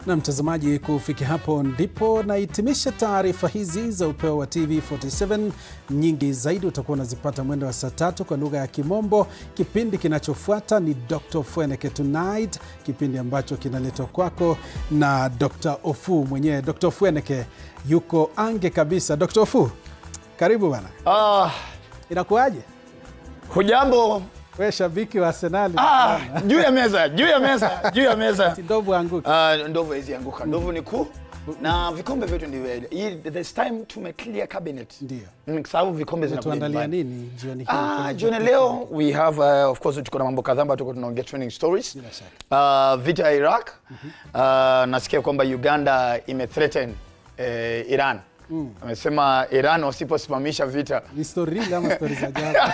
Na mtazamaji, kufikia hapo ndipo nahitimisha taarifa hizi za upeo wa TV47. Nyingi zaidi utakuwa unazipata mwendo wa saa 3 kwa lugha ya Kimombo. Kipindi kinachofuata ni Dr. Fweneke Tonight, kipindi ambacho kinaletwa kwako na Dr. Ofu mwenyewe. Dr. Fweneke yuko ange kabisa. Dr. Ofu, karibu bwana. Inakuaje? Hujambo? Wewe shabiki wa Arsenal. Juu ya meza. Ndovu anguka. Ndovu hizi anguka. Ndovu ni kuu. Na vikombe vyetu ndio. This time tumeclear cabinet. Ndio. Sababu vikombe zinakuja. Tuandalia nini jioni hii? Jioni leo we have of course tuko na mambo kadhaa ambayo tuko tunaongea training stories. Vita ya Iraq. Nasikia kwamba Uganda imethreaten Iran. Amesema Iran wasiposimamisha vita. Ni story real ama stories za jaba?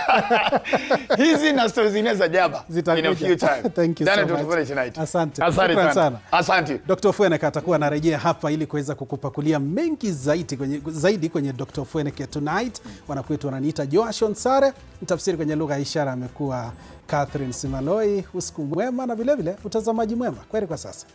Hizi na stories zingine za jaba. In a few time. Thank you so much. Asante sana. Asante. Dr. Fweneke atakuwa anarejea hapa ili kuweza kukupakulia mengi zaidi kwenye Dr. Fweneke Tonight. Wanakwetu wananiita Joashon Sare, mtafsiri kwenye lugha ya ishara amekuwa Catherine Simaloi. Usiku mwema na vile vile utazamaji mwema. Kwaheri kwa sasa.